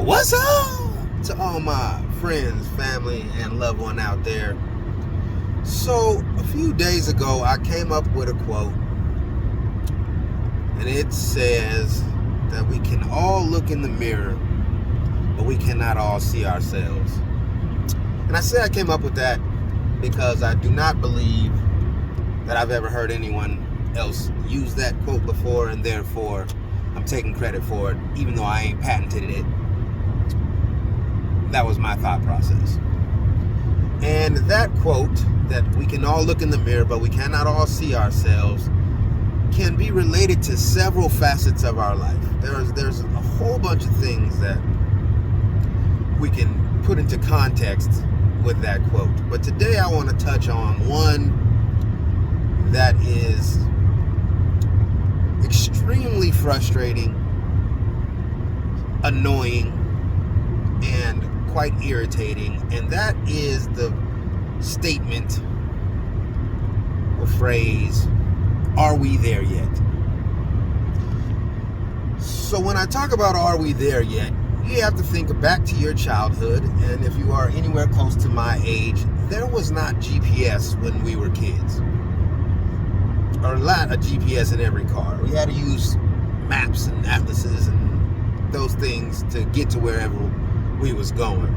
What's up to all my friends, family, and loved one out there? So, a few days ago, I came up with a quote, and it says that we can all look in the mirror, but we cannot all see ourselves. And I say I came up with that because I do not believe that I've ever heard anyone else use that quote before, and therefore I'm taking credit for it, even though I ain't patented it. That was my thought process. And that quote, that we can all look in the mirror, but we cannot all see ourselves, can be related to several facets of our life. There's a whole bunch of things that we can put into context with that quote. But today I want to touch on one that is extremely frustrating, annoying, and quite irritating, and that is the statement or phrase, "Are we there yet?" So when I talk about "are we there yet," you have to think back to your childhood, and if you are anywhere close to my age, there was not GPS when we were kids, or not a GPS in every car. We had to use maps and atlases and those things to get to wherever we was going.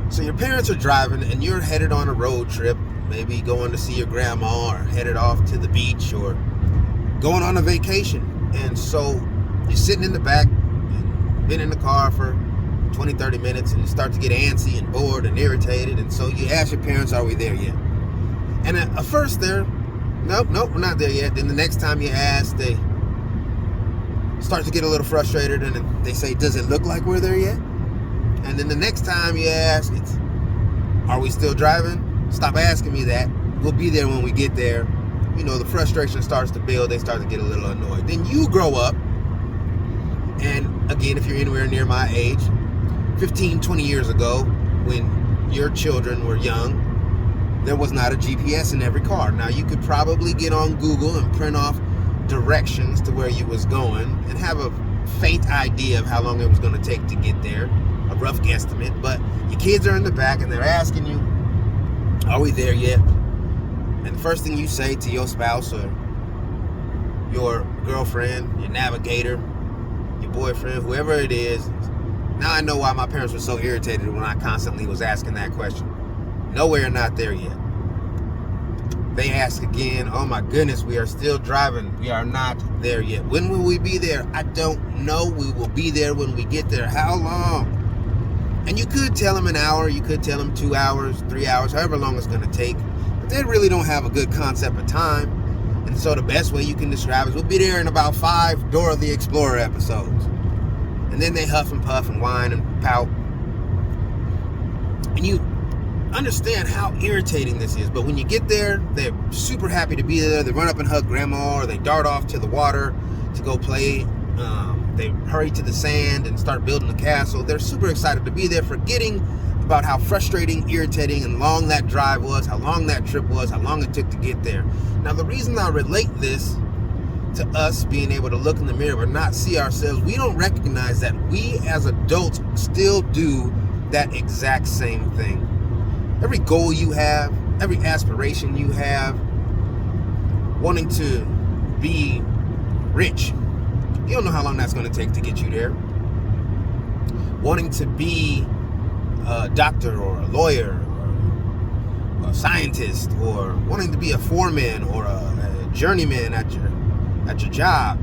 So your parents are driving and you're headed on a road trip, maybe going to see your grandma, or headed off to the beach, or going on a vacation. And so you're sitting in the back, and been in the car for 20-30 minutes, and you start to get antsy and bored and irritated, and so you ask your parents, "Are we there yet?" And at first they're, nope, we're not there yet. Then the next time you ask, they start to get a little frustrated, and they say, "Does it look like we're there yet?" And then the next time you ask, it's, "Are we still driving? Stop asking me that. We'll be there when we get there." You know, the frustration starts to build. They start to get a little annoyed. Then you grow up, and again, if you're anywhere near my age, 15, 20 years ago, when your children were young, there was not a GPS in every car. Now, you could probably get on Google and print off directions to where you was going and have a faint idea of how long it was going to take to get there, a rough guesstimate. But your kids are in the back and they're asking you, "Are we there yet?" And the first thing you say to your spouse or your girlfriend, your navigator, your boyfriend, whoever it is, "Now I know why my parents were so irritated when I constantly was asking that question. No, we're not there yet." They ask again, "Oh my goodness, we are still driving. We are not there yet. When will we be there?" "I don't know. We will be there when we get there." "How long?" And you could tell them an hour, you could tell them 2 hours, 3 hours, however long it's going to take. But they really don't have a good concept of time. And so the best way you can describe it is, "We'll be there in about 5 Dora the Explorer episodes." And then they huff and puff and whine and pout. And you understand how irritating this is. But when you get there, they're super happy to be there. They run up and hug grandma, or they dart off to the water to go play. They hurry to the sand and start building a castle. They're super excited to be there, forgetting about how frustrating, irritating, and long that drive was, how long that trip was, how long it took to get there. Now, the reason I relate this to us being able to look in the mirror but not see ourselves, we don't recognize that we as adults still do that exact same thing. Every goal you have, every aspiration you have, wanting to be rich, you don't know how long that's going to take to get you there. Wanting to be a doctor or a lawyer or a scientist, or wanting to be a foreman or a journeyman at your job,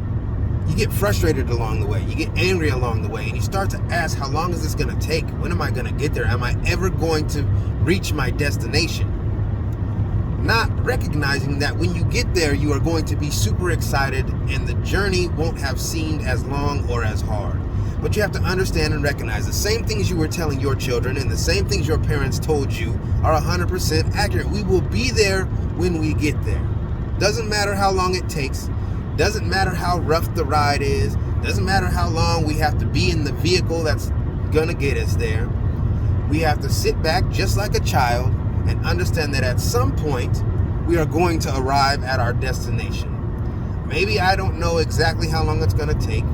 you get frustrated along the way. You get angry along the way, and you start to ask, "How long is this going to take? When am I going to get there? Am I ever going to reach my destination?" Not recognizing that when you get there, you are going to be super excited, and the journey won't have seemed as long or as hard. But you have to understand and recognize the same things you were telling your children and the same things your parents told you are 100% accurate. We will be there when we get there. Doesn't matter how long it takes. Doesn't matter how rough the ride is. Doesn't matter how long we have to be in the vehicle that's gonna get us there. We have to sit back just like a child and understand that at some point we are going to arrive at our destination. Maybe I don't know exactly how long it's going to take.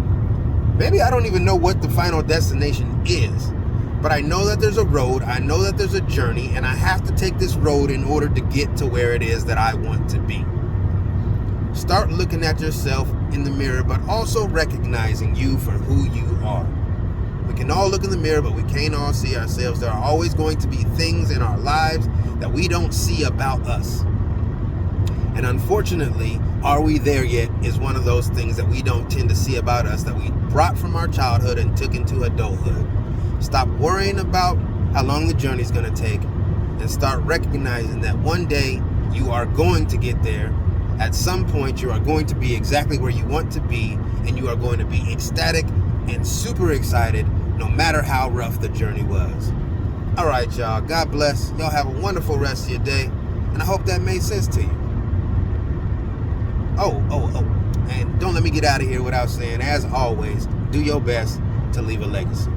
Maybe I don't even know what the final destination is, but I know that there's a road, I know that there's a journey, and I have to take this road in order to get to where it is that I want to be. Start looking at yourself in the mirror, but also recognizing you for who you are. We can all look in the mirror, but we can't all see ourselves. There are always going to be things in our lives that we don't see about us. And unfortunately, are we there yet is one of those things that we don't tend to see about us, that we brought from our childhood and took into adulthood. Stop worrying about how long the journey is going to take and start recognizing that one day you are going to get there. At some point, you are going to be exactly where you want to be, and you are going to be ecstatic and super excited no matter how rough the journey was. All right, y'all. God bless. Y'all have a wonderful rest of your day, and I hope that made sense to you. Oh, and don't let me get out of here without saying, as always, do your best to leave a legacy.